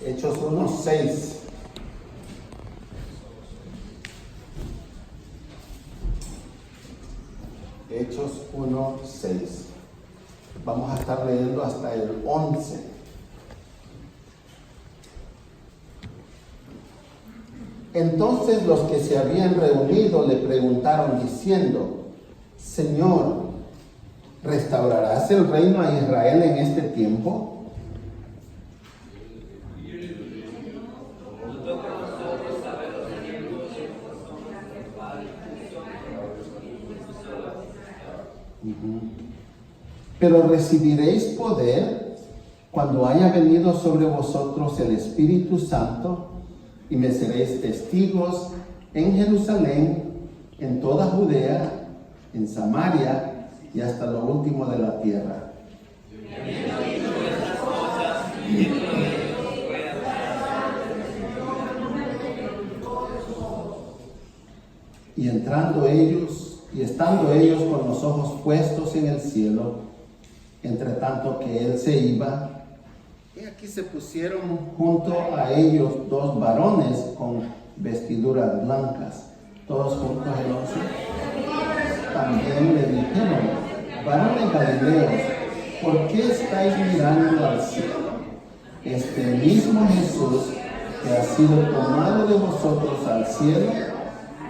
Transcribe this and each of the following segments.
Hechos 1:6. Hechos 1:6. Vamos a estar leyendo hasta el 11. Entonces los que se habían reunido le preguntaron diciendo: Señor, ¿restaurarás el reino a Israel en este tiempo? Pero recibiréis poder cuando haya venido sobre vosotros el Espíritu Santo, y me seréis testigos en Jerusalén, en toda Judea, en Samaria y hasta lo último de la tierra. Y entrando ellos, y estando ellos con los ojos puestos en el cielo, entre tanto que él se iba, y aquí se pusieron junto a ellos dos varones con vestiduras blancas, todos juntos en 11. También le dijeron: varones galileos, ¿por qué estáis mirando al cielo? Este mismo Jesús que ha sido tomado de vosotros al cielo,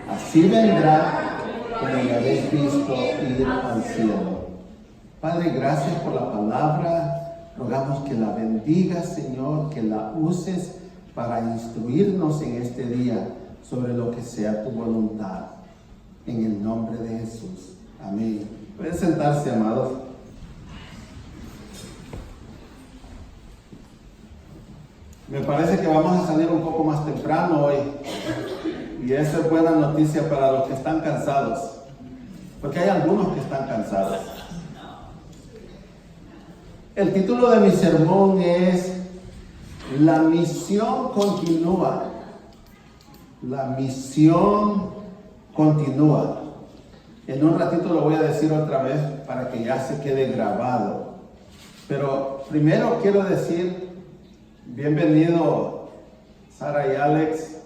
así vendrá como le habéis visto ir al cielo. Padre, gracias por la palabra. Rogamos que la bendigas, Señor, que la uses para instruirnos en este día sobre lo que sea tu voluntad. En el nombre de Jesús. Amén. Pueden sentarse, amados. Me parece que vamos a salir un poco más temprano hoy. Y esa es buena noticia para los que están cansados. Porque hay algunos que están cansados. El título de mi sermón es La misión continúa. La misión continúa. En un ratito lo voy a decir otra vez para que ya se quede grabado. Pero primero quiero decir bienvenido Sara y Alex.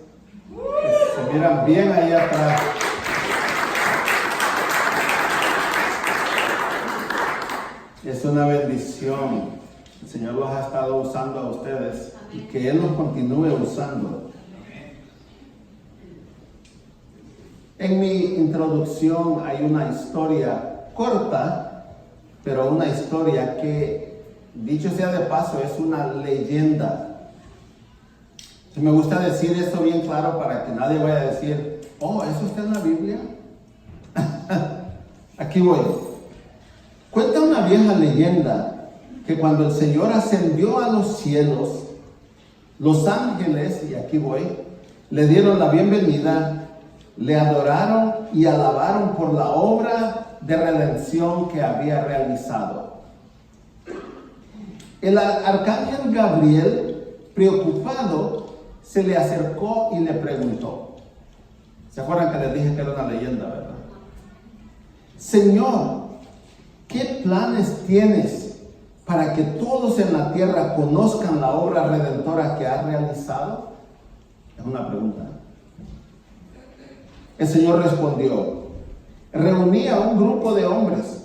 Se miran bien ahí atrás. Es una bendición. El Señor los ha estado usando a ustedes y que Él los continúe usando. En mi introducción hay una historia corta, pero una historia que, dicho sea de paso, es una leyenda. Y me gusta decir esto bien claro para que nadie vaya a decir: oh, ¿eso está en la Biblia? Aquí voy. Cuenta una vieja leyenda que cuando el Señor ascendió a los cielos, los ángeles, y aquí voy, le dieron la bienvenida, le adoraron y alabaron por la obra de redención que había realizado. El arcángel Gabriel, preocupado, se le acercó y le preguntó. ¿Se acuerdan que les dije que era una leyenda, verdad? Señor, ¿qué planes tienes para que todos en la tierra conozcan la obra redentora que has realizado? Es una pregunta. El Señor respondió: reuní a un grupo de hombres,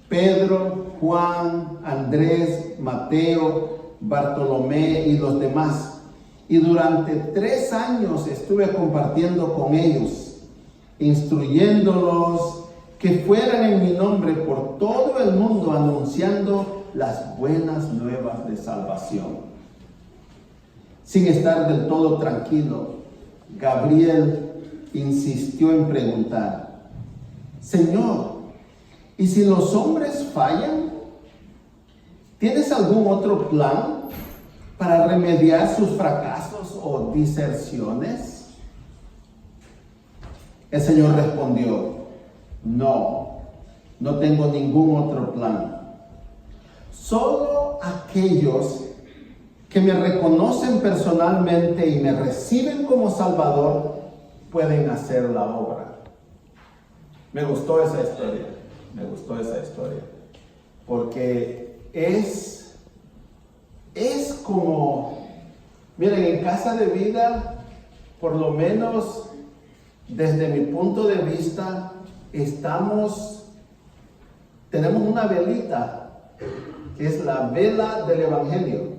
Pedro, Juan, Andrés, Mateo, Bartolomé y los demás, y durante 3 años estuve compartiendo con ellos, instruyéndolos que fueran en mi nombre por todo el mundo anunciando las buenas nuevas de salvación. Sin estar del todo tranquilo, Gabriel insistió en preguntar: Señor, ¿y si los hombres fallan? ¿Tienes algún otro plan para remediar sus fracasos o diserciones? El Señor respondió: no tengo ningún otro plan. Solo aquellos que me reconocen personalmente y me reciben como Salvador pueden hacer la obra. Me gustó esa historia, porque es como Miren, en Casa de Vida, por lo menos desde mi punto de vista, tenemos una velita, que es la vela del Evangelio,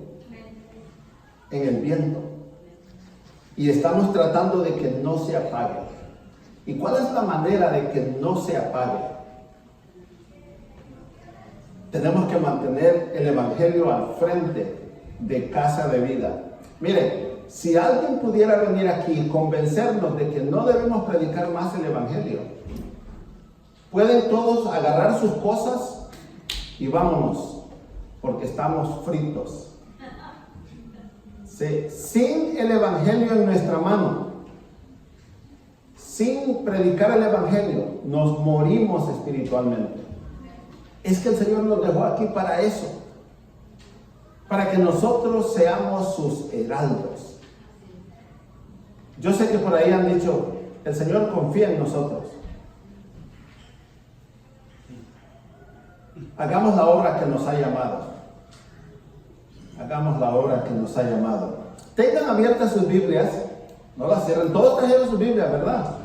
en el viento. Y estamos tratando de que no se apague. ¿Y cuál es la manera de que no se apague? Tenemos que mantener el Evangelio al frente de Casa de Vida. Mire, si alguien pudiera venir aquí y convencernos de que no debemos predicar más el Evangelio, pueden todos agarrar sus cosas y vámonos, porque estamos fritos. Sí, sin el Evangelio en nuestra mano, sin predicar el Evangelio, nos morimos espiritualmente. Es que el Señor nos dejó aquí para eso, para que nosotros seamos sus heraldos. Yo sé que por ahí han dicho, el Señor confía en nosotros. Hagamos la obra que nos ha llamado. Hagamos la obra que nos ha llamado. Tengan abiertas sus Biblias, no las cierren. Todos trajeron sus Biblias, ¿verdad?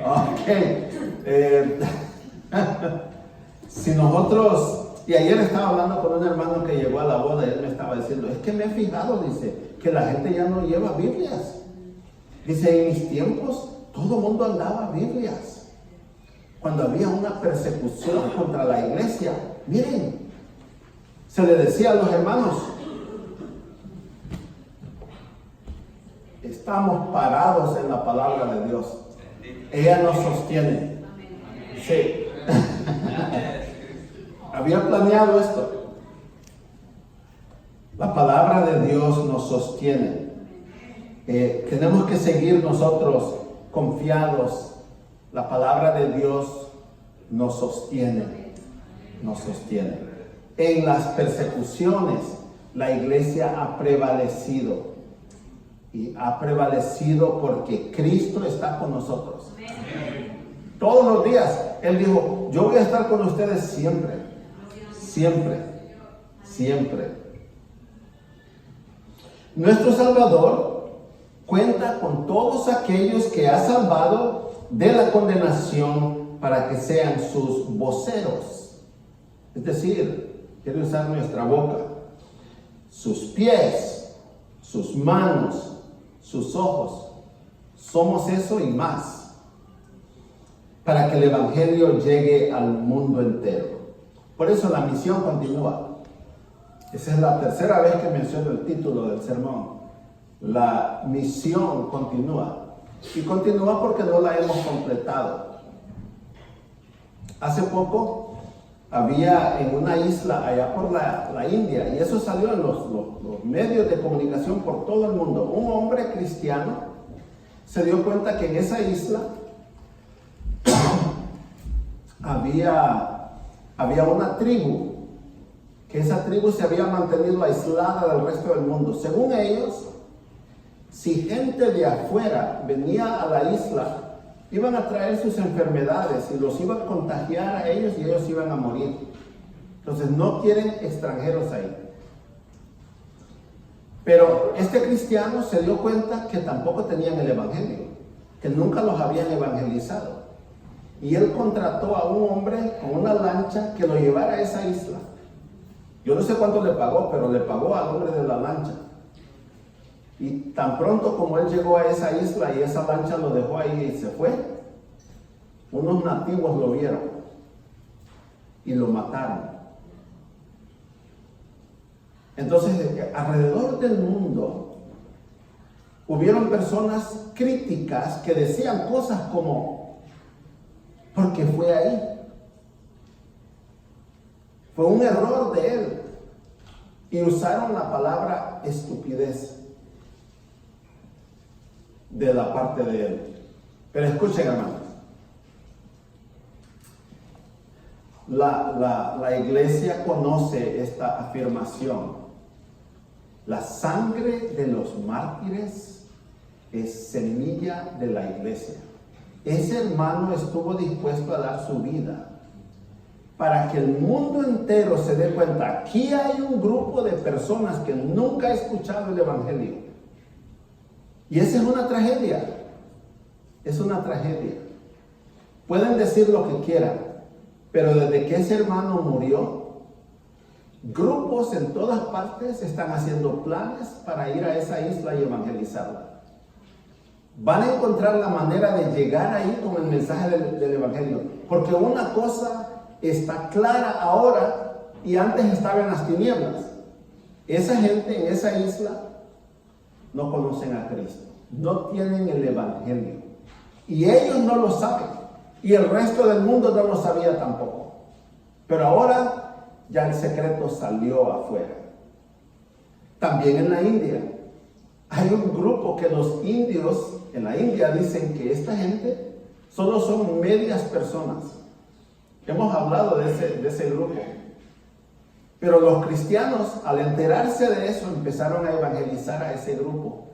Ok. Si nosotros, y ayer estaba hablando con un hermano que llegó a la boda y él me estaba diciendo, es que me he fijado, dice, que la gente ya no lleva Biblias. Dice, en mis tiempos todo el mundo andaba Biblias. Cuando había una persecución contra la iglesia, miren, se le decía a los hermanos, estamos parados en la palabra de Dios. Ella nos sostiene. Sí. Había planeado esto. La palabra de Dios nos sostiene. Tenemos que seguir nosotros confiados. La palabra de Dios nos sostiene. Nos sostiene. En las persecuciones, la iglesia ha prevalecido. Y ha prevalecido porque Cristo está con nosotros. Todos los días. Él dijo, yo voy a estar con ustedes siempre. Siempre. Siempre. Nuestro Salvador cuenta con todos aquellos que ha salvado de la condenación para que sean sus voceros. Es decir, quiere usar nuestra boca, sus pies, sus manos, sus ojos. Somos eso y más, para que el Evangelio llegue al mundo entero. Por eso la misión continúa. Esa es la tercera vez que menciono el título del sermón. La misión continúa. Y continúa porque no la hemos completado. Hace poco había en una isla allá por la India, y eso salió en los medios de comunicación por todo el mundo, un hombre cristiano se dio cuenta que en esa isla había una tribu, que esa tribu se había mantenido aislada del resto del mundo. Según ellos, si gente de afuera venía a la isla, iban a traer sus enfermedades y los iban a contagiar a ellos y ellos iban a morir. Entonces no quieren extranjeros ahí. Pero este cristiano se dio cuenta que tampoco tenían el evangelio, que nunca los habían evangelizado. Y él contrató a un hombre con una lancha que lo llevara a esa isla. Yo no sé cuánto le pagó, pero le pagó al hombre de la lancha. Y tan pronto como él llegó a esa isla y esa lancha lo dejó ahí y se fue, unos nativos lo vieron y lo mataron. Entonces, alrededor del mundo hubieron personas críticas que decían cosas como, ¿por qué fue ahí? Fue un error de él. Y usaron la palabra estupidez de la parte de él. Pero escuchen, hermanos, la iglesia conoce esta afirmación. La sangre de los mártires es semilla de la iglesia. Ese hermano estuvo dispuesto a dar su vida para que el mundo entero se dé cuenta. Aquí hay un grupo de personas que nunca ha escuchado el evangelio. Y esa es una tragedia. Es una tragedia. Pueden decir lo que quieran, pero desde que ese hermano murió, grupos en todas partes están haciendo planes para ir a esa isla y evangelizarla. Van a encontrar la manera de llegar ahí con el mensaje del evangelio. Porque una cosa está clara ahora y antes estaba en las tinieblas. Esa gente en esa isla no conocen a Cristo, no tienen el evangelio. Y ellos no lo saben. Y el resto del mundo no lo sabía tampoco. Pero ahora ya el secreto salió afuera. También en la India. Hay un grupo que los indios en la India dicen que esta gente solo son medias personas. Hemos hablado de ese grupo. Pero los cristianos, al enterarse de eso, empezaron a evangelizar a ese grupo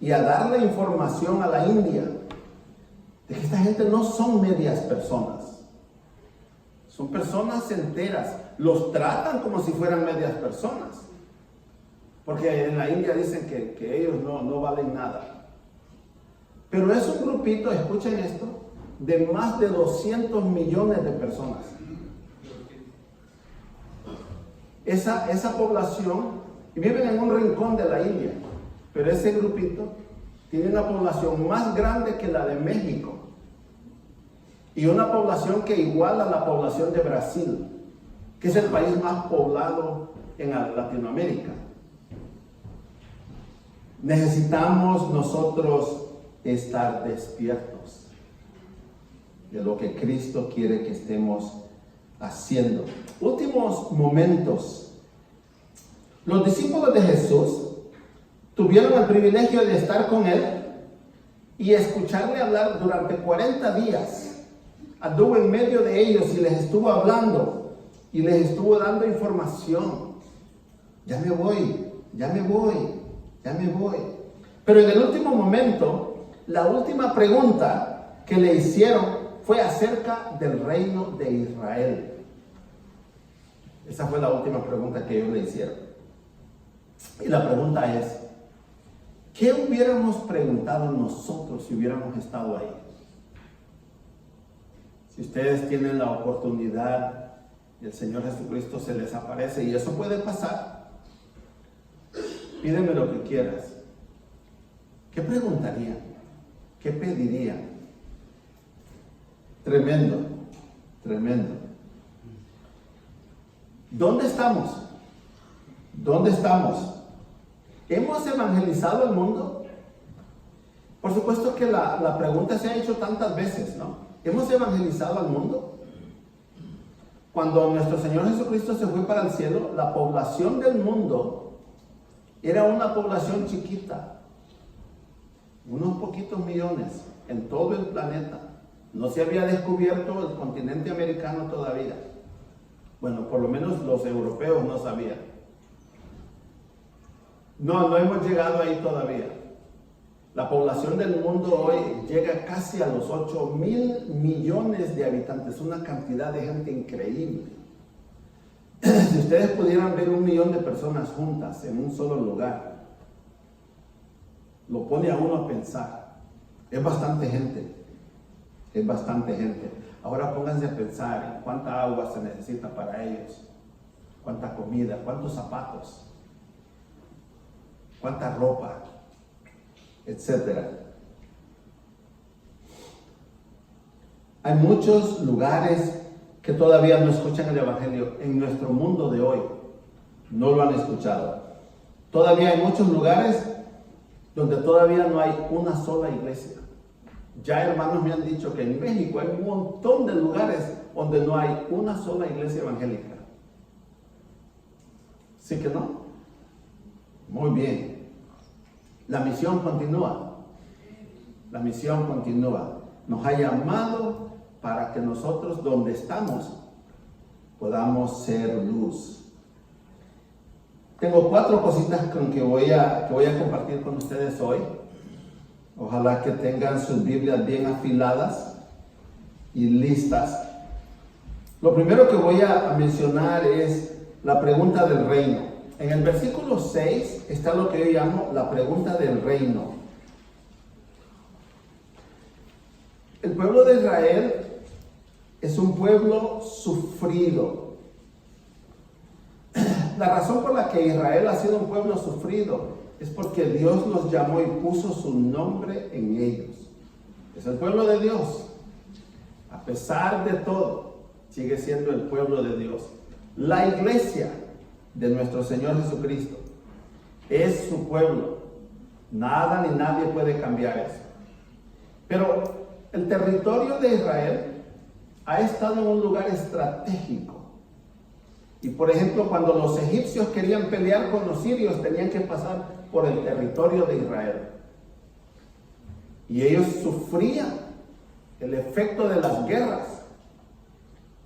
y a darle información a la India de que esta gente no son medias personas. Son personas enteras. Los tratan como si fueran medias personas. Porque en la India dicen que ellos no valen nada. Pero es un grupito, escuchen esto, de más de 200 millones de personas. Esa población, y viven en un rincón de la India, pero ese grupito tiene una población más grande que la de México. Y una población que iguala a la población de Brasil, que es el país más poblado en Latinoamérica. Necesitamos nosotros estar despiertos de lo que Cristo quiere que estemos haciendo. Últimos momentos. Los discípulos de Jesús tuvieron el privilegio de estar con Él y escucharle hablar durante 40 días. Anduvo en medio de ellos y les estuvo hablando y les estuvo dando información. Ya me voy, ya me voy, ya me voy. Pero en el último momento, la última pregunta que le hicieron fue acerca del reino de Israel. Esa fue la última pregunta que ellos le hicieron. Y la pregunta es, ¿qué hubiéramos preguntado nosotros si hubiéramos estado ahí? Si ustedes tienen la oportunidad y el Señor Jesucristo se les aparece, y eso puede pasar, pídeme lo que quieras. ¿Qué preguntarían? ¿Qué pedirían? Tremendo, tremendo. ¿Dónde estamos? ¿Dónde estamos? ¿Hemos evangelizado al mundo? Por supuesto que la pregunta se ha hecho tantas veces, ¿no? ¿Hemos evangelizado al mundo? Cuando nuestro Señor Jesucristo se fue para el cielo, la población del mundo era una población chiquita, unos poquitos millones en todo el planeta. No se había descubierto el continente americano todavía. Bueno, por lo menos los europeos no sabían. No hemos llegado ahí todavía. La población del mundo hoy llega casi a los 8,000 millones de habitantes, una cantidad de gente increíble. Si ustedes pudieran ver 1 millón de personas juntas en un solo lugar, lo pone a uno a pensar. Es bastante gente, es bastante gente. Ahora pónganse a pensar en cuánta agua se necesita para ellos, cuánta comida, cuántos zapatos, cuánta ropa, etcétera. Hay muchos lugares que todavía no escuchan el evangelio en nuestro mundo de hoy. No lo han escuchado. Todavía hay muchos lugares donde todavía no hay una sola iglesia. Ya hermanos me han dicho que en México hay un montón de lugares donde no hay una sola iglesia evangélica. ¿Sí que no? Muy bien. La misión continúa. La misión continúa. Nos ha llamado para que nosotros donde estamos podamos ser luz. Tengo 4 cositas que voy a compartir con ustedes hoy. Ojalá que tengan sus Biblias bien afiladas y listas. Lo primero que voy a mencionar es la pregunta del reino. En el versículo 6 está lo que yo llamo la pregunta del reino. El pueblo de Israel es un pueblo sufrido. La razón por la que Israel ha sido un pueblo sufrido es porque Dios los llamó y puso su nombre en ellos. Es el pueblo de Dios. A pesar de todo, sigue siendo el pueblo de Dios. La iglesia de nuestro Señor Jesucristo es su pueblo. Nada ni nadie puede cambiar eso. Pero el territorio de Israel ha estado en un lugar estratégico. Y por ejemplo, cuando los egipcios querían pelear con los sirios, tenían que pasar por el territorio de Israel. Y ellos sufrían el efecto de las guerras.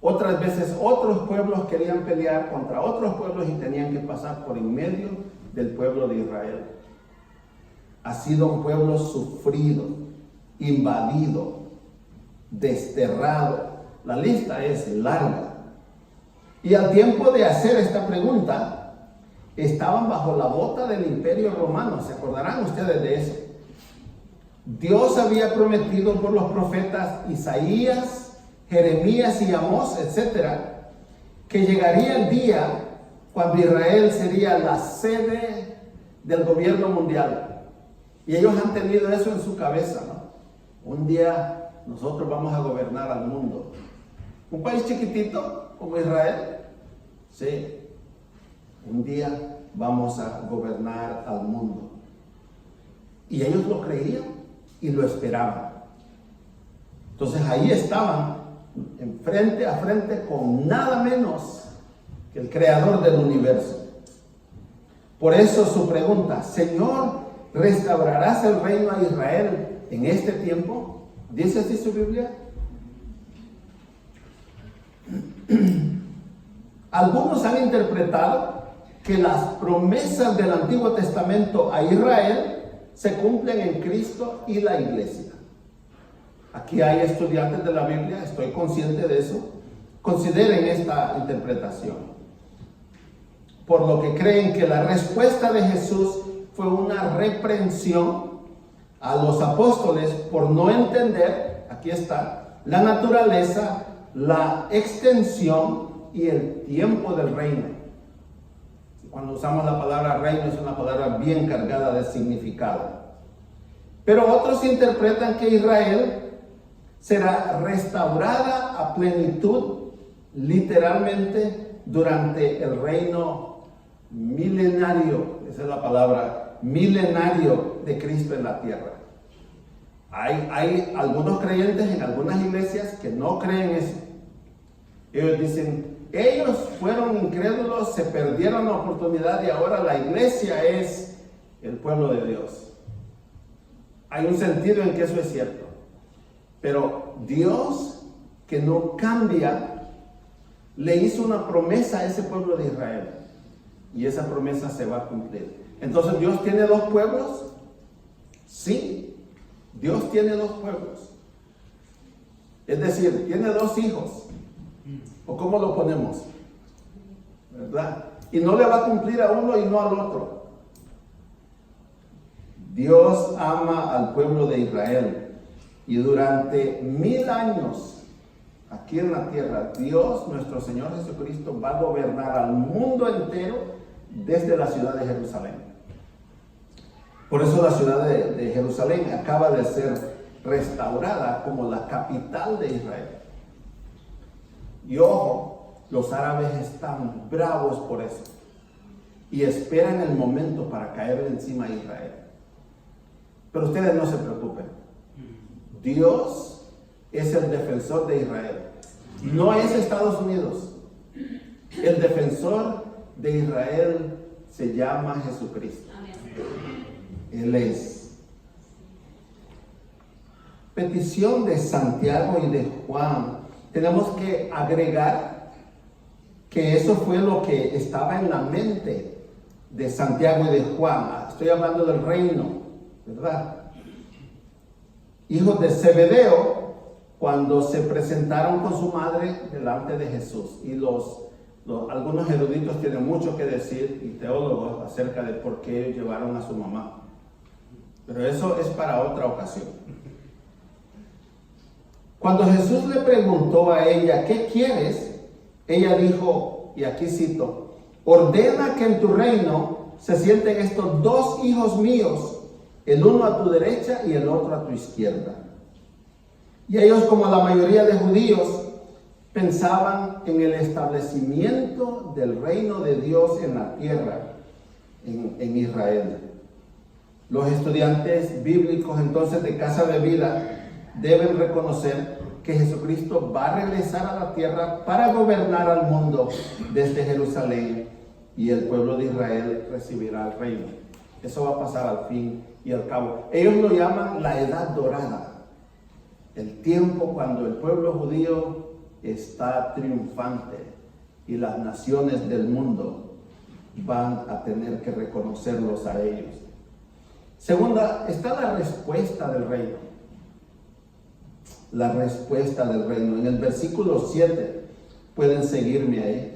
Otras veces otros pueblos querían pelear contra otros pueblos y tenían que pasar por en medio del pueblo de Israel. Ha sido un pueblo sufrido, invadido, desterrado. La lista es larga. Y al tiempo de hacer esta pregunta, estaban bajo la bota del Imperio Romano. ¿Se acordarán ustedes de eso? Dios había prometido por los profetas Isaías, Jeremías y Amós, etcétera, que llegaría el día cuando Israel sería la sede del gobierno mundial. Y ellos han tenido eso en su cabeza, ¿no? Un día nosotros vamos a gobernar al mundo. Un país chiquitito como Israel, sí, un día vamos a gobernar al mundo. Y ellos lo creían y lo esperaban. Entonces ahí estaban, frente a frente con nada menos que el creador del universo. Por eso su pregunta: Señor, ¿restaurarás el reino a Israel en este tiempo? ¿Dice así su Biblia? Algunos han interpretado que las promesas del Antiguo Testamento a Israel se cumplen en Cristo y la iglesia. Aquí hay estudiantes de la Biblia, estoy consciente de eso. Consideren esta interpretación. Por lo que creen que la respuesta de Jesús fue una reprensión a los apóstoles por no entender, aquí está, la naturaleza, la extensión y el tiempo del reino. Cuando usamos la palabra reino es una palabra bien cargada de significado. Pero otros interpretan que Israel será restaurada a plenitud, literalmente, durante el reino milenario. Esa es la palabra, milenario de Cristo en la tierra. Hay algunos creyentes en algunas iglesias que no creen eso. Ellos dicen, ellos fueron incrédulos, se perdieron la oportunidad y ahora la iglesia es el pueblo de Dios. Hay un sentido en que eso es cierto. Pero Dios, que no cambia, le hizo una promesa a ese pueblo de Israel. Y esa promesa se va a cumplir. Entonces, ¿Dios tiene dos pueblos? Sí, Dios tiene dos pueblos. Es decir, tiene dos hijos. ¿O cómo lo ponemos? ¿Verdad? Y no le va a cumplir a uno y no al otro. Dios ama al pueblo de Israel. Y durante 1000 años, aquí en la tierra, Dios, nuestro Señor Jesucristo, va a gobernar al mundo entero desde la ciudad de Jerusalén. Por eso la ciudad de Jerusalén acaba de ser restaurada como la capital de Israel. Y ojo, los árabes están bravos por eso y esperan el momento para caer encima de Israel. Pero ustedes no se preocupen. Dios es el defensor de Israel. No es Estados Unidos. El defensor de Israel se llama Jesucristo. Él es. Petición de Santiago y de Juan. Tenemos que agregar que eso fue lo que estaba en la mente de Santiago y de Juan. Estoy hablando del reino, ¿verdad? Hijos de Zebedeo, cuando se presentaron con su madre delante de Jesús. Y algunos eruditos tienen mucho que decir, y teólogos, acerca de por qué llevaron a su mamá. Pero eso es para otra ocasión. Cuando Jesús le preguntó a ella, ¿qué quieres? Ella dijo, y aquí cito, ordena que en tu reino se sienten estos dos hijos míos, el uno a tu derecha y el otro a tu izquierda. Y ellos, como la mayoría de judíos, pensaban en el establecimiento del reino de Dios en la tierra, en Israel. Los estudiantes bíblicos entonces de Casa de Vida deben reconocer que Jesucristo va a regresar a la tierra para gobernar al mundo desde Jerusalén, y el pueblo de Israel recibirá el reino. Eso va a pasar al fin y al cabo. Ellos lo llaman la Edad Dorada, el tiempo cuando el pueblo judío está triunfante y las naciones del mundo van a tener que reconocerlos a ellos. Segunda, está la respuesta del reino. La respuesta del reino. En el versículo 7, pueden seguirme ahí.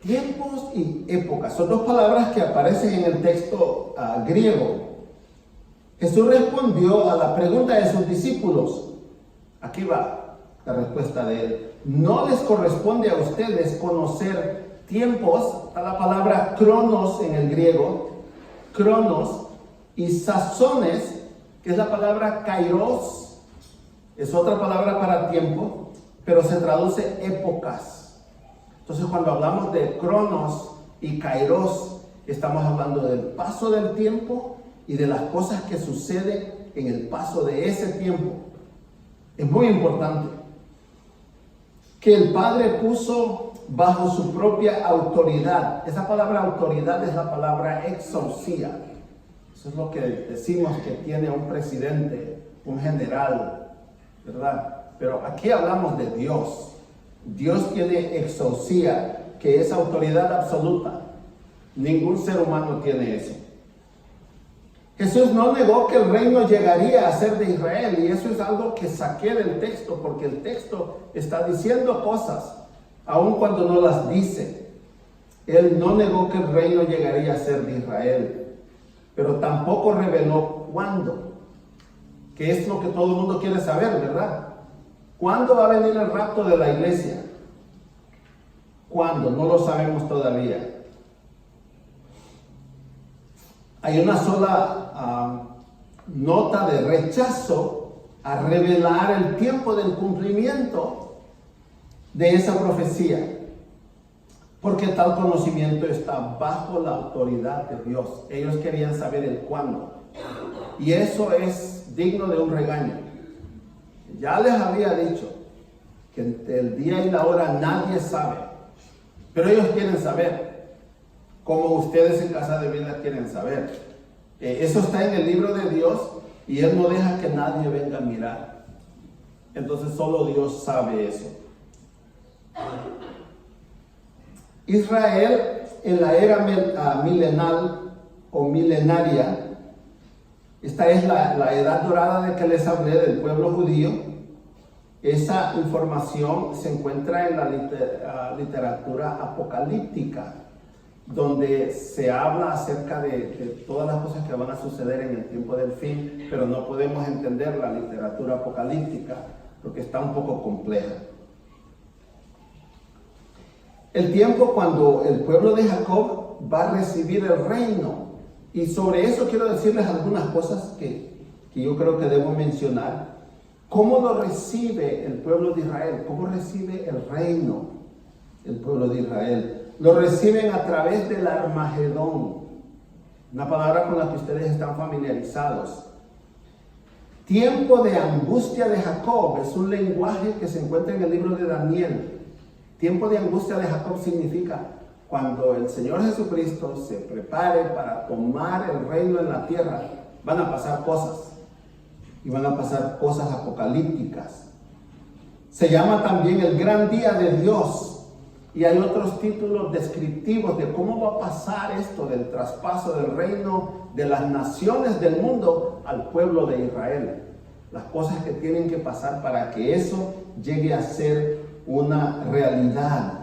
Tiempos y épocas. Son dos palabras que aparecen en el texto griego. Jesús respondió a la pregunta de sus discípulos. Aquí va la respuesta de él. No les corresponde a ustedes conocer tiempos. Está la palabra cronos en el griego. Cronos. Y sazones, que es la palabra kairos. Es otra palabra para tiempo, pero se traduce épocas. Entonces, cuando hablamos de cronos y kairos, estamos hablando del paso del tiempo y de las cosas que suceden en el paso de ese tiempo. Es muy importante que el Padre puso bajo su propia autoridad. Esa palabra autoridad es la palabra exousia. Eso es lo que decimos que tiene un presidente, un general, ¿verdad? Pero aquí hablamos de Dios. Dios tiene exousia, que es autoridad absoluta. Ningún ser humano tiene eso. Jesús no negó que el reino llegaría a ser de Israel, y eso es algo que saqué del texto, porque el texto está diciendo cosas, aun cuando no las dice. Él no negó que el reino llegaría a ser de Israel, pero tampoco reveló cuándo, que es lo que todo el mundo quiere saber, ¿verdad? ¿Cuándo va a venir el rapto de la iglesia? ¿Cuándo? No lo sabemos todavía. Hay una sola nota de rechazo a revelar el tiempo del cumplimiento de esa profecía, porque tal conocimiento está bajo la autoridad de Dios. Ellos querían saber el cuándo, y eso es digno de un regaño. Ya les había dicho que el día y la hora nadie sabe, pero ellos quieren saber, como ustedes en Casa de Vida quieren saber. Eso está en el libro de Dios, y Él no deja que nadie venga a mirar. Entonces solo Dios sabe eso. Israel en la era milenal o milenaria, esta es la edad dorada de que les hablé del pueblo judío. Esa información se encuentra en la literatura apocalíptica, donde se habla acerca de todas las cosas que van a suceder en el tiempo del fin, pero no podemos entender la literatura apocalíptica porque está un poco compleja. El tiempo cuando el pueblo de Jacob va a recibir el reino, y sobre eso quiero decirles algunas cosas que yo creo que debo mencionar. ¿Cómo lo recibe el pueblo de Israel? ¿Cómo recibe el reino el pueblo de Israel? Lo reciben a través del Armagedón, una palabra con la que ustedes están familiarizados. Tiempo de angustia de Jacob es un lenguaje que se encuentra en el libro de Daniel. Tiempo de angustia de Jacob significa cuando el Señor Jesucristo se prepare para tomar el reino en la tierra, van a pasar cosas, y van a pasar cosas apocalípticas. Se llama también el gran día de Dios, y hay otros títulos descriptivos de cómo va a pasar esto del traspaso del reino de las naciones del mundo al pueblo de Israel. Las cosas que tienen que pasar para que eso llegue a ser una realidad.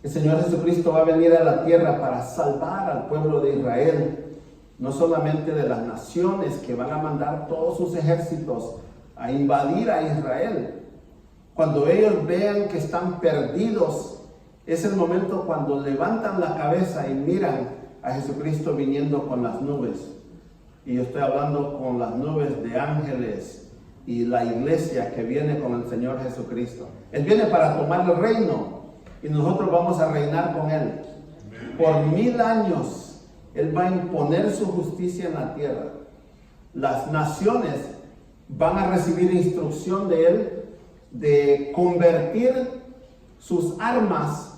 El Señor Jesucristo va a venir a la tierra para salvar al pueblo de Israel, no solamente de las naciones que van a mandar todos sus ejércitos a invadir a Israel. Cuando ellos vean que están perdidos, es el momento cuando levantan la cabeza y miran a Jesucristo viniendo con las nubes. Y yo estoy hablando con las nubes de ángeles y la iglesia que viene con el Señor Jesucristo. Él viene para tomar el reino y nosotros vamos a reinar con Él. Por 1000 años Él va a imponer su justicia en la tierra. Las naciones van a recibir instrucción de Él de convertir sus armas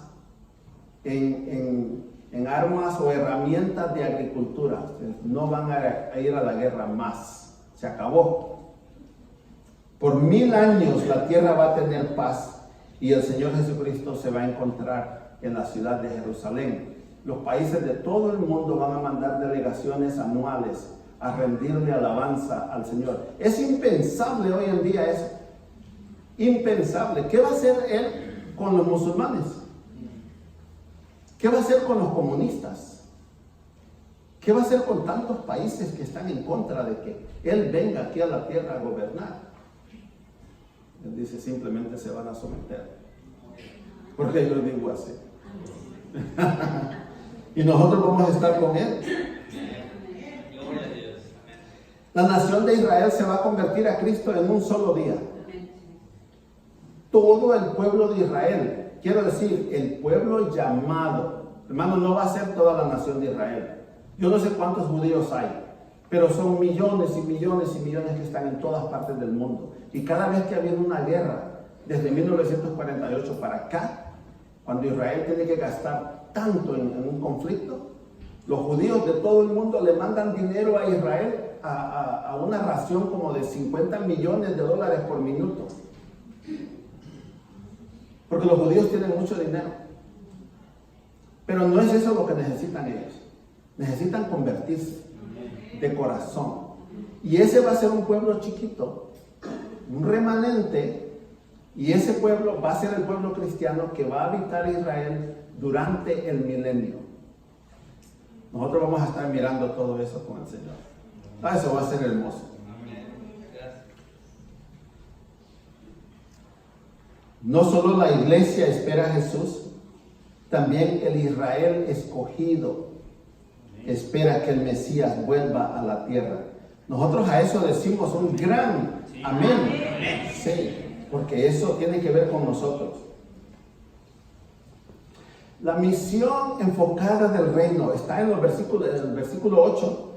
en armas o herramientas de agricultura. No van a ir a la guerra más. Se acabó. Por 1000 años la tierra va a tener paz y el Señor Jesucristo se va a encontrar en la ciudad de Jerusalén. Los países de todo el mundo van a mandar delegaciones anuales a rendirle alabanza al Señor. Es impensable hoy en día eso. Impensable. ¿Qué va a hacer Él con los musulmanes? ¿Qué va a hacer con los comunistas? ¿Qué va a hacer con tantos países que están en contra de que Él venga aquí a la tierra a gobernar? Él dice, simplemente se van a someter. Porque yo digo así. Y nosotros vamos a estar con Él. La nación de Israel se va a convertir a Cristo en un solo día. Todo el pueblo de Israel, quiero decir, el pueblo llamado, hermano, no va a ser toda la nación de Israel. Yo no sé cuántos judíos hay, pero son millones y millones y millones que están en todas partes del mundo. Y cada vez que ha habido una guerra, desde 1948 para acá, cuando Israel tiene que gastar tanto en un conflicto, los judíos de todo el mundo le mandan dinero a Israel a una ración como de 50 millones de dólares por minuto. Porque los judíos tienen mucho dinero. Pero no es eso lo que necesitan ellos. Necesitan convertirse de corazón. Y ese va a ser un pueblo chiquito, un remanente, y ese pueblo va a ser el pueblo cristiano que va a habitar Israel durante el milenio. Nosotros vamos a estar mirando todo eso con el Señor. Eso va a ser hermoso. No solo la iglesia espera a Jesús, también el Israel escogido espera que el Mesías vuelva a la tierra. Nosotros a eso decimos un gran amén. Sí, porque eso tiene que ver con nosotros. La misión enfocada del reino está en el versículo 8.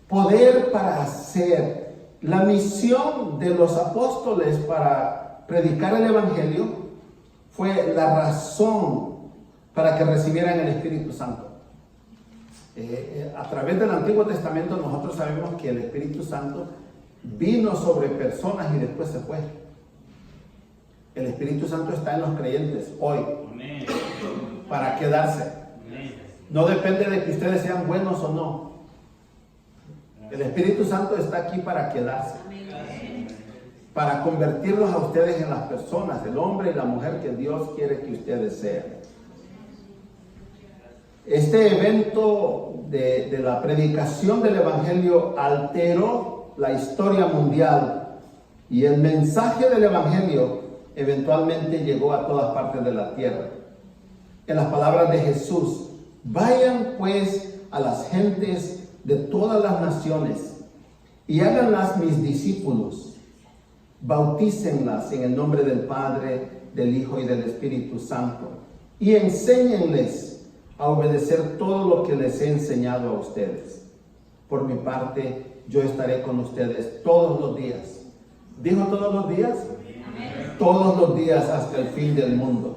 Poder para hacer. La misión de los apóstoles para predicar el Evangelio fue la razón para que recibieran el Espíritu Santo. A través del Antiguo Testamento nosotros sabemos que el Espíritu Santo vino sobre personas y después se fue. El Espíritu Santo está en los creyentes hoy para quedarse. No depende de que ustedes sean buenos o no. El Espíritu Santo está aquí para quedarse, para convertirlos a ustedes en las personas, el hombre y la mujer que Dios quiere que ustedes sean. Este evento de la predicación del Evangelio alteró la historia mundial y el mensaje del Evangelio eventualmente llegó a todas partes de la tierra. En las palabras de Jesús, vayan pues a las gentes de todas las naciones y háganlas mis discípulos, bautícenlas en el nombre del Padre, del Hijo y del Espíritu Santo y enséñenles a obedecer todo lo que les he enseñado a ustedes. Por mi parte, yo estaré con ustedes todos los días. ¿Dijo todos los días? Amén. Todos los días hasta el fin del mundo.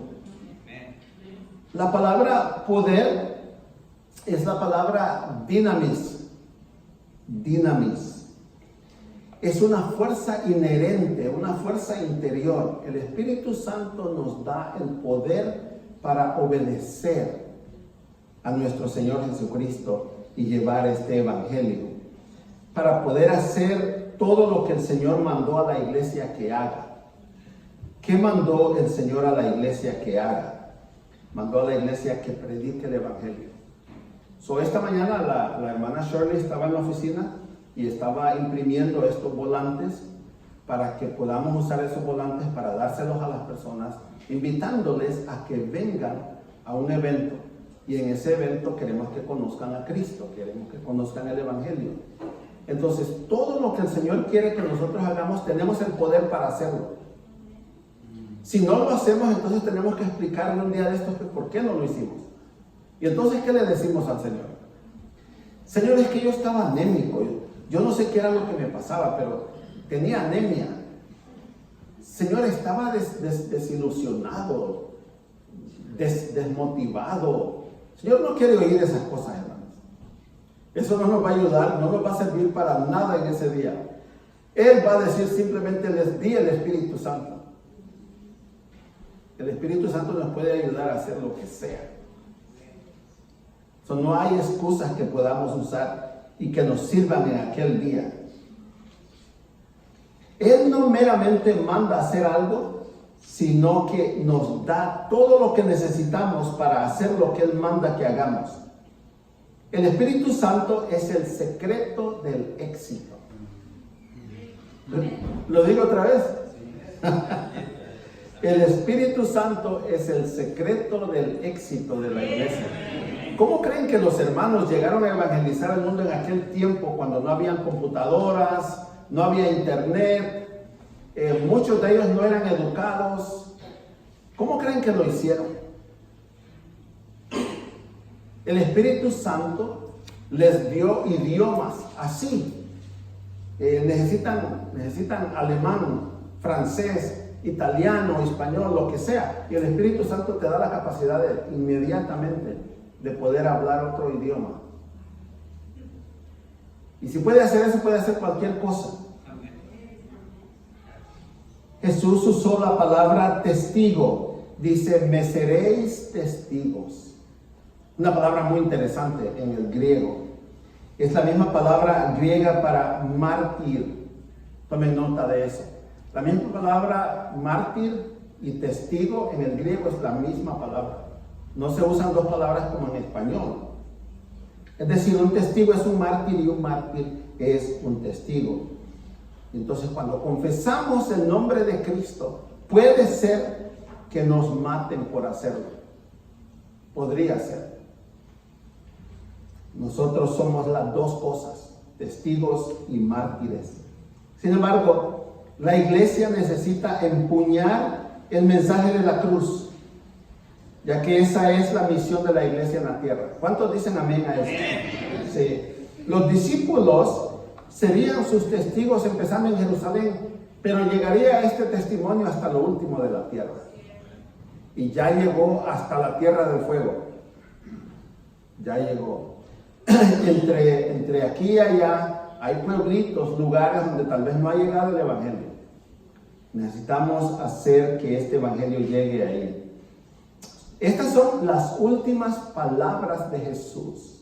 La palabra poder es la palabra dinamis. Dinamis. Es una fuerza inherente, una fuerza interior. El Espíritu Santo nos da el poder para obedecer a nuestro Señor Jesucristo y llevar este Evangelio. Para poder hacer todo lo que el Señor mandó a la iglesia que haga. ¿Qué mandó el Señor a la iglesia que haga? Mandó a la iglesia que predique el Evangelio. Esta mañana la hermana Shirley estaba en la oficina y estaba imprimiendo estos volantes para que podamos usar esos volantes para dárselos a las personas, invitándoles a que vengan a un evento. Y en ese evento queremos que conozcan a Cristo, queremos que conozcan el Evangelio. Entonces, todo lo que el Señor quiere que nosotros hagamos, tenemos el poder para hacerlo. Si no lo hacemos, entonces tenemos que explicarle un día de estos por qué no lo hicimos. Y entonces, ¿qué le decimos al Señor? Señor, es que yo estaba anémico. Yo no sé qué era lo que me pasaba, pero tenía anemia. Señor, estaba desilusionado, desmotivado. Señor no quiere oír esas cosas, hermanos. Eso no nos va a ayudar, no nos va a servir para nada en ese día. Él va a decir simplemente, les di el Espíritu Santo. El Espíritu Santo nos puede ayudar a hacer lo que sea. No hay excusas que podamos usar y que nos sirvan en aquel día. Él no meramente manda a hacer algo, sino que nos da todo lo que necesitamos para hacer lo que Él manda que hagamos. El Espíritu Santo es el secreto del éxito. ¿Lo digo otra vez? El Espíritu Santo es el secreto del éxito de la iglesia. ¿Cómo creen que los hermanos llegaron a evangelizar el mundo en aquel tiempo cuando no habían computadoras, no había internet? Muchos de ellos no eran educados. ¿Cómo creen que lo hicieron? El Espíritu Santo les dio idiomas así. Necesitan alemán, francés, italiano, español, lo que sea. Y el Espíritu Santo te da la capacidad inmediatamente de poder hablar otro idioma. Y si puede hacer eso, puede hacer cualquier cosa. Jesús usó la palabra testigo. Dice, me seréis testigos. Una palabra muy interesante en el griego. Es la misma palabra griega para mártir. Tomen nota de eso. La misma palabra mártir y testigo en el griego es la misma palabra. No se usan dos palabras como en español. Es decir, un testigo es un mártir y un mártir es un testigo. Entonces, cuando confesamos el nombre de Cristo, puede ser que nos maten por hacerlo. Podría ser. Nosotros somos las dos cosas, testigos y mártires. Sin embargo, la iglesia necesita empuñar el mensaje de la cruz, ya que esa es la misión de la iglesia en la tierra. ¿Cuántos dicen amén a esto? Sí. Los discípulos serían sus testigos empezando en Jerusalén, pero llegaría este testimonio hasta lo último de la tierra. Y ya llegó hasta la tierra del fuego. Ya llegó. Entre aquí y allá hay pueblitos, lugares donde tal vez no ha llegado el evangelio. Necesitamos hacer que este evangelio llegue ahí. Estas son las últimas palabras de Jesús.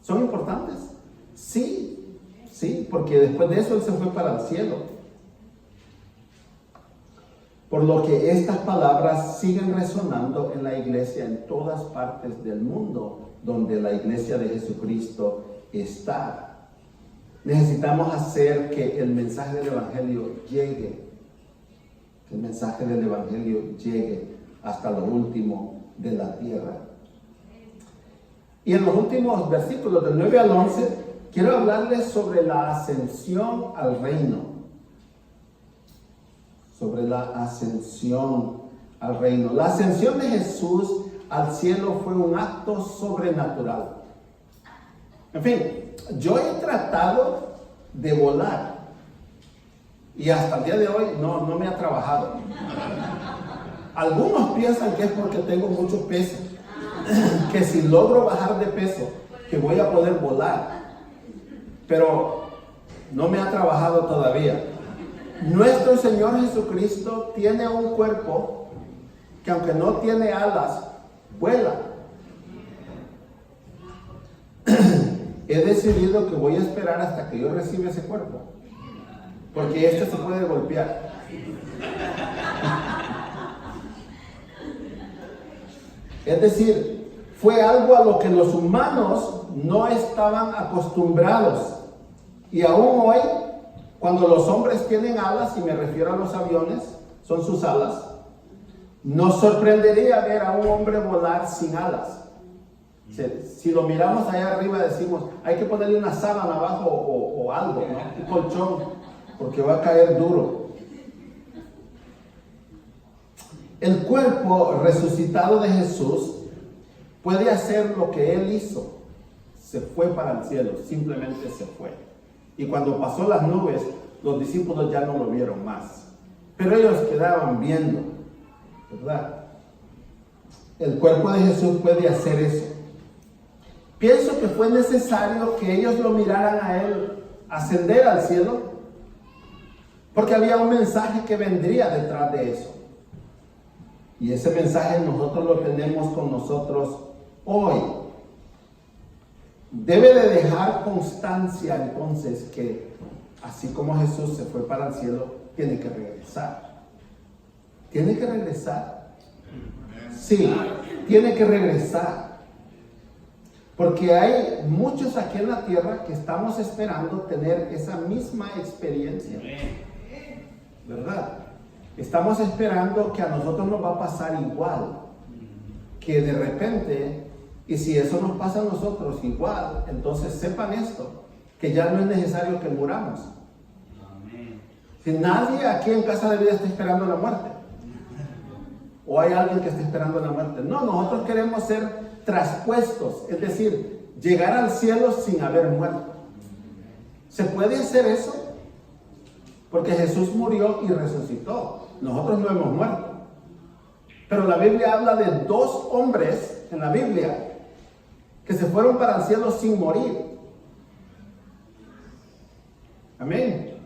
¿Son importantes? Sí, sí, porque después de eso Él se fue para el cielo. Por lo que estas palabras siguen resonando en la iglesia en todas partes del mundo donde la iglesia de Jesucristo está. Necesitamos hacer que el mensaje del evangelio llegue. Que el mensaje del evangelio llegue hasta lo último de la tierra. Y en los últimos versículos del 9 al 11, quiero hablarles sobre la ascensión al reino. Sobre la ascensión al reino. La ascensión de Jesús al cielo fue un acto sobrenatural. En fin, yo he tratado de volar y hasta el día de hoy no me ha trabajado. Algunos piensan que es porque tengo mucho peso, que si logro bajar de peso, que voy a poder volar, pero no me ha trabajado todavía. Nuestro Señor Jesucristo tiene un cuerpo que aunque no tiene alas, vuela. He decidido que voy a esperar hasta que yo reciba ese cuerpo, porque este se puede golpear. Es decir, fue algo a lo que los humanos no estaban acostumbrados. Y aún hoy, cuando los hombres tienen alas, y me refiero a los aviones, son sus alas, nos sorprendería ver a un hombre volar sin alas. Si lo miramos allá arriba decimos, hay que ponerle una sábana abajo o algo, ¿no? Un colchón, porque va a caer duro. El cuerpo resucitado de Jesús puede hacer lo que Él hizo. Se fue para el cielo, simplemente se fue. Y cuando pasó las nubes, los discípulos ya no lo vieron más. Pero ellos quedaban viendo, ¿verdad? El cuerpo de Jesús puede hacer eso. Pienso que fue necesario que ellos lo miraran a Él ascender al cielo, porque había un mensaje que vendría detrás de eso. Y ese mensaje nosotros lo tenemos con nosotros hoy. Debe de dejar constancia entonces que así como Jesús se fue para el cielo, tiene que regresar. Tiene que regresar. Sí, tiene que regresar. Porque hay muchos aquí en la tierra que estamos esperando tener esa misma experiencia. ¿Verdad? Estamos esperando que a nosotros nos va a pasar igual. Que de repente, y si eso nos pasa a nosotros igual, entonces sepan esto, que ya no es necesario que muramos. Si nadie aquí en Casa de Vida está esperando la muerte. O hay alguien que está esperando la muerte. No, nosotros queremos ser traspuestos, es decir, llegar al cielo sin haber muerto. ¿Se puede hacer eso? Porque Jesús murió y resucitó. Nosotros no hemos muerto. Pero la Biblia habla de 2 hombres en la Biblia que se fueron para el cielo sin morir. Amén.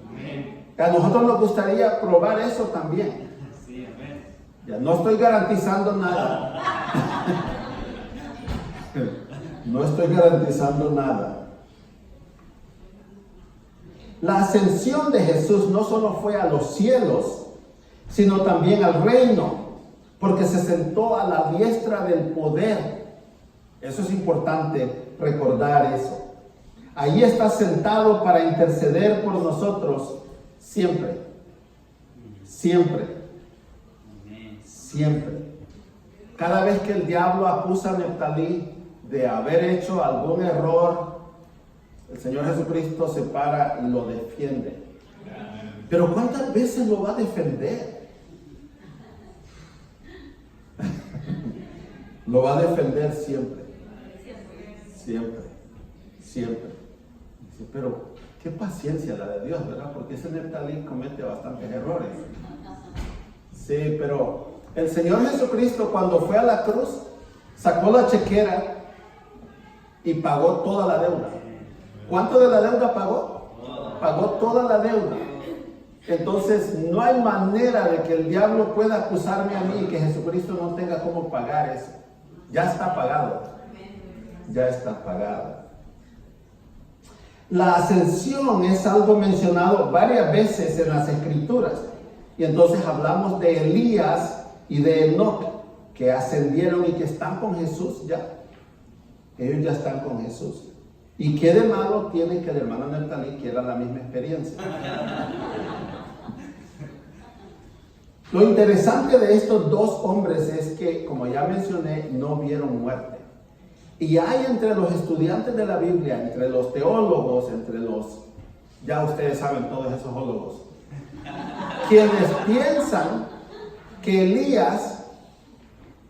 A nosotros nos gustaría probar eso también. Sí, amén. Ya no estoy garantizando nada. No estoy garantizando nada. La ascensión de Jesús no solo fue a los cielos, sino también al reino, porque se sentó a la diestra del poder. Eso es importante recordar eso. Allí está sentado para interceder por nosotros siempre. Siempre. Siempre. Cada vez que el diablo acusa a Neftalí de haber hecho algún error, el Señor Jesucristo se para y lo defiende. Pero ¿cuántas veces lo va a defender? Lo va a defender siempre. Siempre. Siempre. Dice, pero qué paciencia la de Dios, ¿verdad? Porque ese Neftalí comete bastantes errores. Sí, pero el Señor Jesucristo cuando fue a la cruz, sacó la chequera y pagó toda la deuda. ¿Cuánto de la deuda pagó? Pagó toda la deuda. Entonces no hay manera de que el diablo pueda acusarme a mí y que Jesucristo no tenga cómo pagar eso. Ya está pagado. Ya está pagado. La ascensión es algo mencionado varias veces en las Escrituras. Y entonces hablamos de Elías y de Enoc, que ascendieron y que están con Jesús ya. Ellos ya están con Jesús. ¿Y qué de malo tiene que el hermano Neftalí quiera la misma experiencia? Lo interesante de estos 2 hombres es que, como ya mencioné, no vieron muerte. Y hay entre los estudiantes de la Biblia, entre los teólogos, entre los, ya ustedes saben, todos esos teólogos, quienes piensan que Elías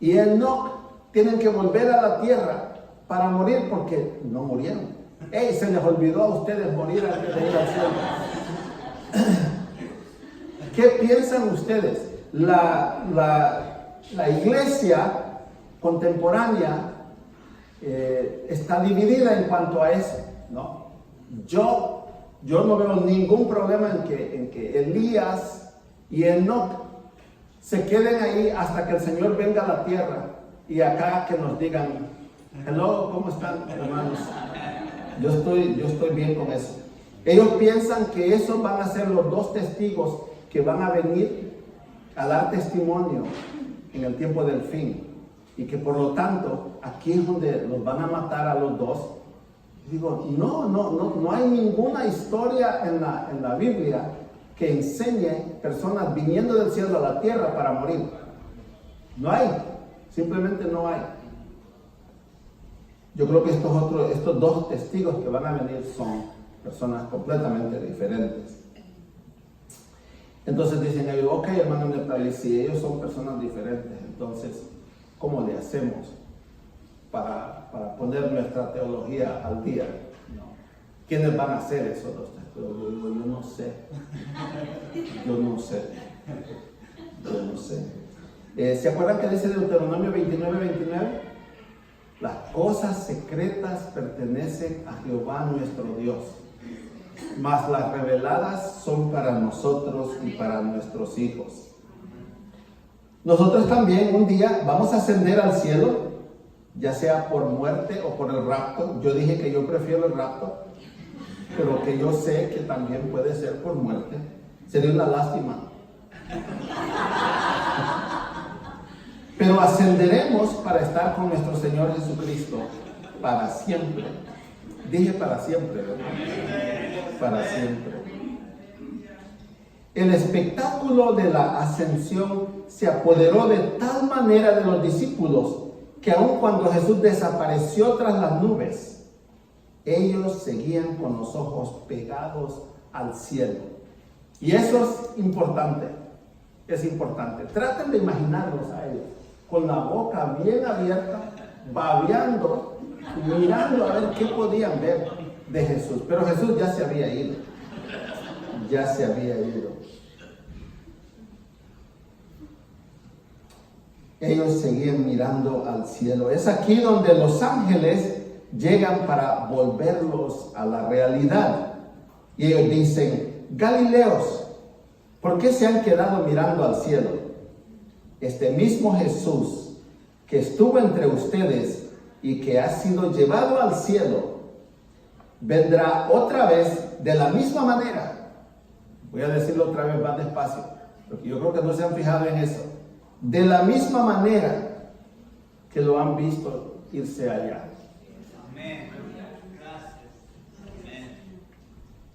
y Enoc tienen que volver a la tierra para morir porque no murieron. Se les olvidó a ustedes morir antes de ir al cielo. ¿Qué piensan ustedes? La iglesia contemporánea está dividida en cuanto a eso, ¿no? Yo no veo ningún problema en que Elías y Enoc se queden ahí hasta que el Señor venga a la tierra y acá que nos digan, hello, ¿cómo están, hermanos? Yo estoy bien con eso. Ellos piensan que esos van a ser los 2 testigos que van a venir a dar testimonio en el tiempo del fin. Y que por lo tanto, aquí es donde los van a matar a los 2 Digo, no hay ninguna historia en la Biblia que enseñe personas viniendo del cielo a la tierra para morir. No hay, simplemente no hay. Yo creo que estos dos testigos que van a venir son personas completamente diferentes. Entonces dicen ellos, ok, hermano Neptali, si ellos son personas diferentes, entonces, ¿cómo le hacemos para poner nuestra teología al día? No. ¿Quiénes van a hacer esos dos testigos? Yo digo, yo no sé. ¿Se acuerdan que dice Deuteronomio 29:29? Las cosas secretas pertenecen a Jehová nuestro Dios, mas las reveladas son para nosotros y para nuestros hijos. Nosotros también un día vamos a ascender al cielo, ya sea por muerte o por el rapto. Yo dije que yo prefiero el rapto, pero que yo sé que también puede ser por muerte. Sería una lástima. Pero ascenderemos para estar con nuestro Señor Jesucristo para siempre. Dije para siempre, ¿verdad? Para siempre. El espectáculo de la ascensión se apoderó de tal manera de los discípulos que aun cuando Jesús desapareció tras las nubes, ellos seguían con los ojos pegados al cielo. Y eso es importante. Traten de imaginarlos a ellos con la boca bien abierta, babeando, mirando a ver qué podían ver de Jesús. Pero Jesús ya se había ido. Ellos seguían mirando al cielo. Es aquí donde los ángeles llegan para volverlos a la realidad. Y ellos dicen, Galileos, ¿por qué se han quedado mirando al cielo? Este mismo Jesús que estuvo entre ustedes y que ha sido llevado al cielo, vendrá otra vez de la misma manera. Voy a decirlo otra vez más despacio, porque yo creo que no se han fijado en eso. De la misma manera que lo han visto irse allá. Amén. Gracias. Amén.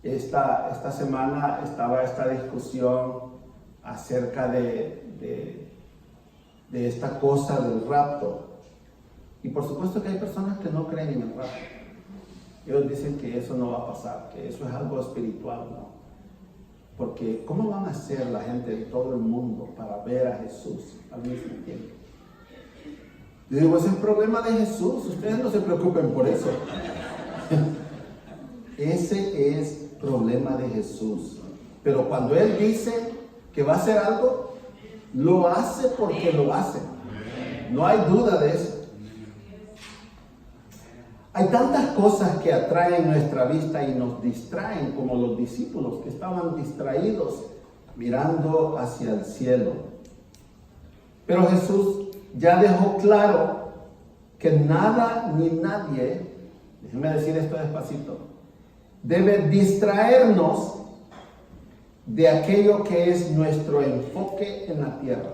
Esta semana estaba esta discusión acerca de esta cosa del rapto. Y por supuesto que hay personas que no creen en el rapto. Ellos dicen que eso no va a pasar, que eso es algo espiritual, ¿no? Porque ¿cómo van a hacer la gente de todo el mundo para ver a Jesús al mismo tiempo? Yo digo, ese es el problema de Jesús, ustedes no se preocupen por eso. Ese es el problema de Jesús. Pero cuando Él dice que va a hacer algo, lo hace porque lo hace. No hay duda de eso. Hay tantas cosas que atraen nuestra vista y nos distraen, como los discípulos que estaban distraídos mirando hacia el cielo. Pero Jesús ya dejó claro que nada ni nadie, déjenme decir esto despacito, debe distraernos de aquello que es nuestro enfoque en la tierra.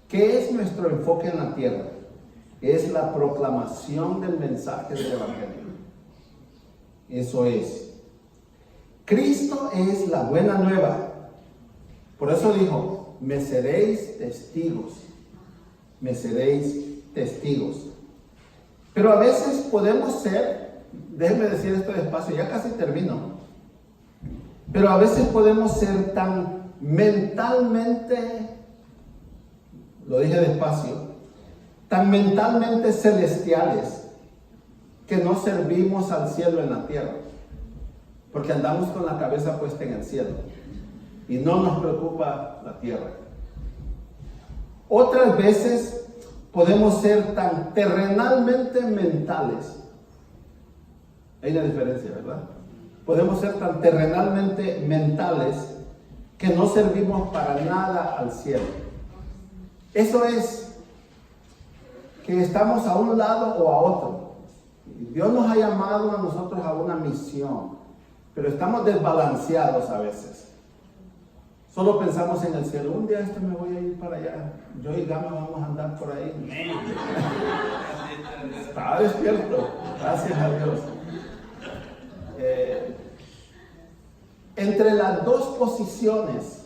¿Qué es nuestro enfoque en la tierra? Es la proclamación del mensaje del Evangelio. Eso es. Cristo es la buena nueva. Por eso dijo, me seréis testigos. Me seréis testigos. Pero a veces podemos ser, déjenme decir esto despacio, ya casi termino. Pero a veces podemos ser tan mentalmente, lo dije despacio, tan mentalmente celestiales que no servimos al cielo en la tierra, porque andamos con la cabeza puesta en el cielo y no nos preocupa la tierra. Otras veces podemos ser tan terrenalmente mentales. Hay una diferencia, ¿verdad? Podemos ser tan terrenalmente mentales que no servimos para nada al cielo. Eso es que estamos a un lado o a otro. Dios nos ha llamado a nosotros a una misión, pero estamos desbalanceados a veces. Solo pensamos en el cielo. Un día me voy a ir para allá. Yo y Gama vamos a andar por ahí. Estaba despierto, gracias a Dios. entre las dos posiciones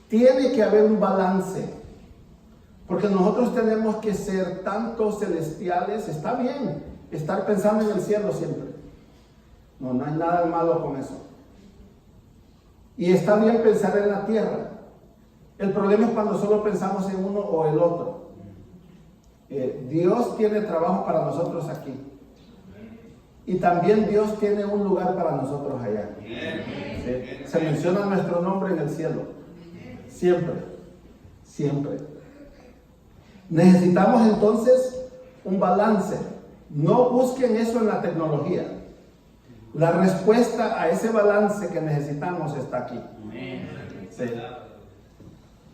tiene que haber un balance. Porque nosotros tenemos que ser tanto celestiales. Está bien estar pensando en el cielo siempre. No hay nada malo con eso. Y está bien pensar en la tierra. El problema es cuando solo pensamos en uno o el otro. Dios tiene trabajo para nosotros aquí. Y también Dios tiene un lugar para nosotros allá. ¿Sí? Se menciona nuestro nombre en el cielo. Siempre. Siempre. Necesitamos entonces un balance. No busquen eso en la tecnología. La respuesta a ese balance que necesitamos está aquí. Sí.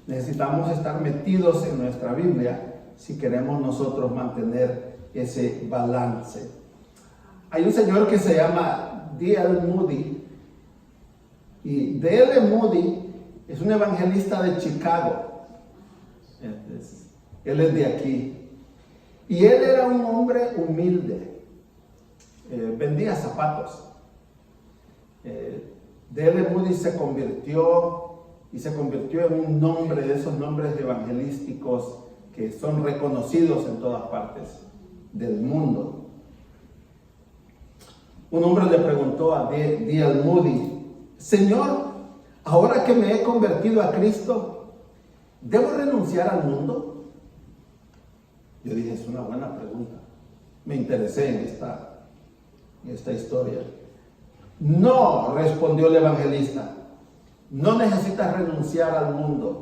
Necesitamos estar metidos en nuestra Biblia si queremos nosotros mantener ese balance. Hay un señor que se llama D.L. Moody. Y D.L. Moody es un evangelista de Chicago. Él es de aquí. Y él era un hombre humilde. Vendía zapatos. D.L. Moody se convirtió en un nombre de esos nombres evangelísticos que son reconocidos en todas partes del mundo. Un hombre le preguntó a D.L. Moody: Señor, ahora que me he convertido a Cristo, ¿debo renunciar al mundo? Yo dije, es una buena pregunta. Me interesé en esta historia. No, respondió el evangelista. No necesitas renunciar al mundo.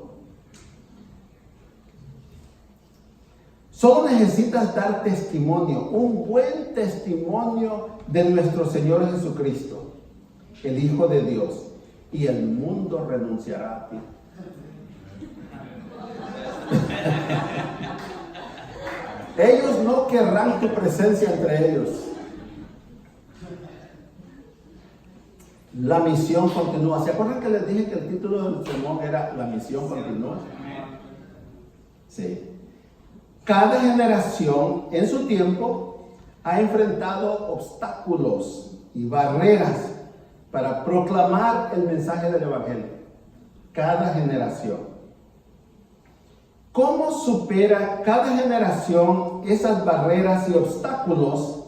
Solo necesitas dar testimonio, un buen testimonio de nuestro Señor Jesucristo, el Hijo de Dios, y el mundo renunciará a ti. Ellos no querrán tu presencia entre ellos. La misión continúa. ¿Se acuerdan que les dije que el título del sermón era La misión continúa? Sí. Cada generación en su tiempo ha enfrentado obstáculos y barreras para proclamar el mensaje del Evangelio. Cada generación. ¿Cómo supera cada generación esas barreras y obstáculos?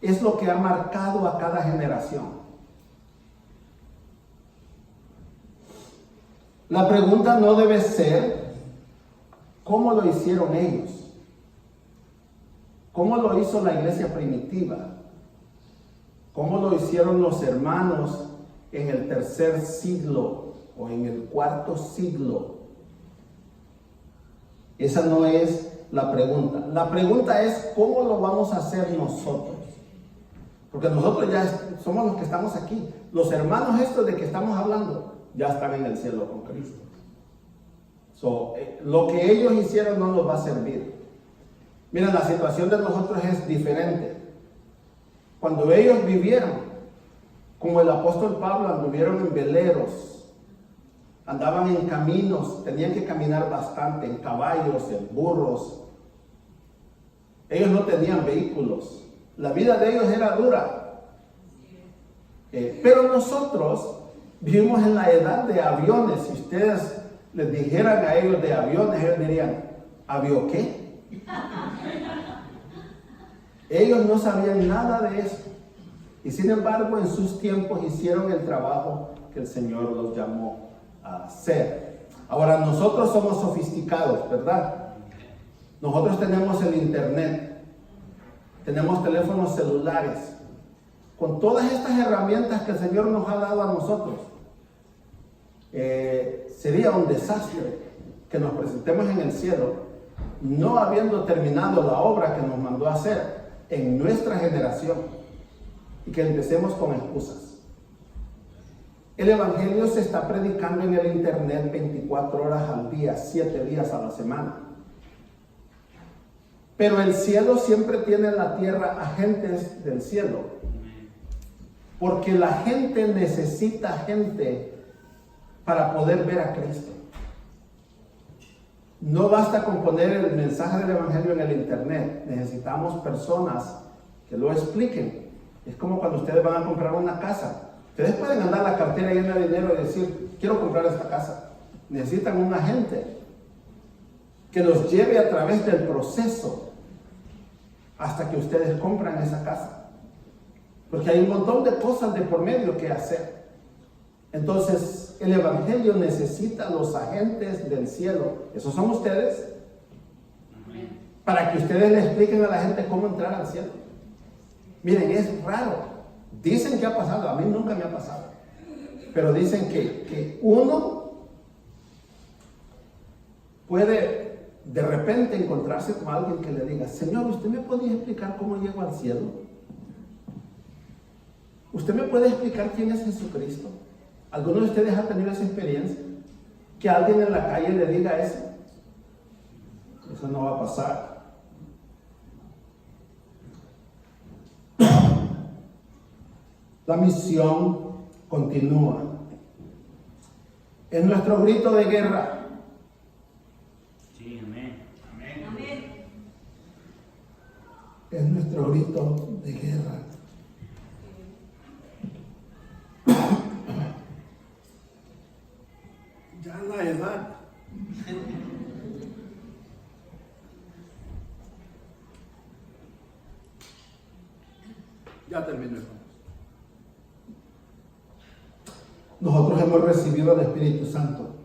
Es lo que ha marcado a cada generación. La pregunta no debe ser ¿cómo lo hicieron ellos? ¿Cómo lo hizo la iglesia primitiva? ¿Cómo lo hicieron los hermanos en el 3er siglo o en el 4º siglo? Esa no es la pregunta. La pregunta es ¿cómo lo vamos a hacer nosotros? Porque nosotros ya somos los que estamos aquí. Los hermanos estos de que estamos hablando ya están en el cielo con Cristo. Lo que ellos hicieron no nos va a servir. Miren, la situación de nosotros es diferente. Cuando ellos vivieron, como el apóstol Pablo, anduvieron en veleros, andaban en caminos, tenían que caminar bastante, en caballos, en burros. Ellos no tenían vehículos. La vida de ellos era dura. Pero nosotros vivimos en la edad de aviones. Si ustedes les dijeran a ellos de aviones, ellos dirían, ¿avio qué? Ellos no sabían nada de eso. Y sin embargo, en sus tiempos hicieron el trabajo que el Señor los llamó a hacer. Ahora, nosotros somos sofisticados, ¿verdad? Nosotros tenemos el internet, tenemos teléfonos celulares. Con todas estas herramientas que el Señor nos ha dado a nosotros, sería un desastre que nos presentemos en el cielo no habiendo terminado la obra que nos mandó a hacer en nuestra generación y que empecemos con excusas. El Evangelio se está predicando en el internet 24 horas al día, 7 días a la semana. Pero el cielo siempre tiene en la tierra agentes del cielo, porque la gente necesita gente para poder ver a Cristo. No basta con poner el mensaje del Evangelio en el internet. Necesitamos personas que lo expliquen. Es como cuando ustedes van a comprar una casa. Ustedes pueden andar la cartera llena de dinero y decir, quiero comprar esta casa. Necesitan un agente que los lleve a través del proceso hasta que ustedes compran esa casa. Porque hay un montón de cosas de por medio que hacer. Entonces, el Evangelio necesita los agentes del cielo. Esos son ustedes. Para que ustedes le expliquen a la gente cómo entrar al cielo. Miren, es raro. Dicen que ha pasado, a mí nunca me ha pasado. Pero dicen que uno puede de repente encontrarse con alguien que le diga, Señor, ¿usted me podría explicar cómo llego al cielo? ¿Usted me puede explicar quién es Jesucristo? ¿Alguno de ustedes ha tenido esa experiencia? Que alguien en la calle le diga eso. Eso no va a pasar. La misión continúa. Es nuestro grito de guerra. Sí, amén. Amén. Amén. Es nuestro grito de guerra. Ya la edad. Ya terminé. Nosotros hemos recibido el Espíritu Santo,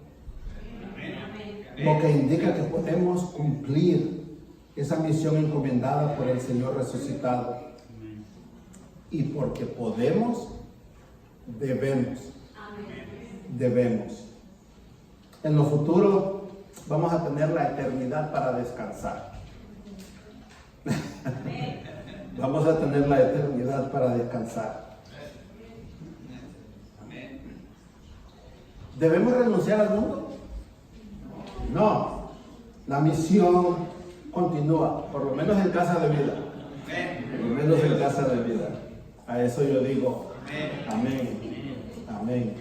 lo que indica que podemos cumplir esa misión encomendada por el Señor resucitado. Y porque podemos, debemos. Debemos. En lo futuro vamos a tener la eternidad para descansar. Vamos a tener la eternidad para descansar. ¿Debemos renunciar al mundo? No. La misión continúa, por lo menos en casa de vida. Por lo menos en casa de vida. A eso yo digo, amén. Amén.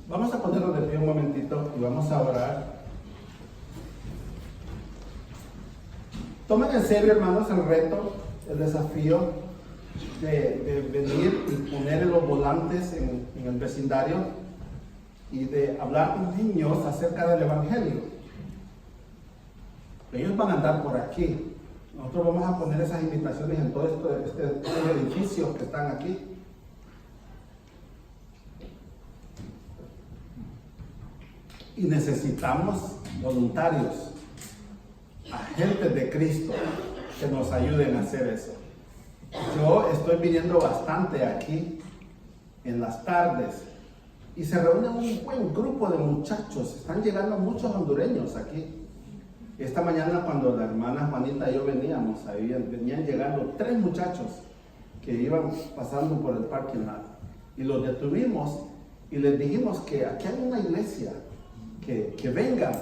Vamos a ponernos de pie un momentito y vamos a orar. Tomen en serio, hermanos, el reto, el desafío de venir y poner en los volantes en el vecindario y de hablar con niños acerca del Evangelio. Ellos van a andar por aquí. Nosotros vamos a poner esas invitaciones en todo estos edificios que están aquí. Y necesitamos voluntarios, agentes de Cristo que nos ayuden a hacer eso. Yo estoy viniendo bastante aquí en las tardes y se reúne un buen grupo de muchachos. Están llegando muchos hondureños aquí. Esta mañana cuando la hermana Juanita y yo veníamos, ahí venían llegando 3 muchachos que iban pasando por el parking lot y los detuvimos y les dijimos que aquí hay una iglesia, que vengan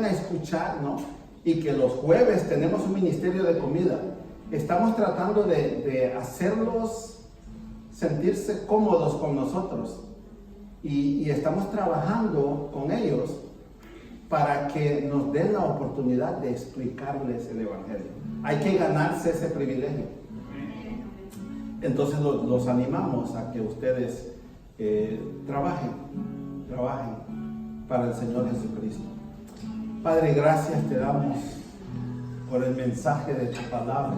a escuchar, ¿no? Y que los jueves tenemos un ministerio de comida. Estamos tratando de hacerlos sentirse cómodos con nosotros y estamos trabajando con ellos para que nos den la oportunidad de explicarles el Evangelio. Hay que ganarse ese privilegio. Entonces los animamos a que ustedes trabajen para el Señor Jesucristo. Padre, gracias te damos por el mensaje de tu palabra.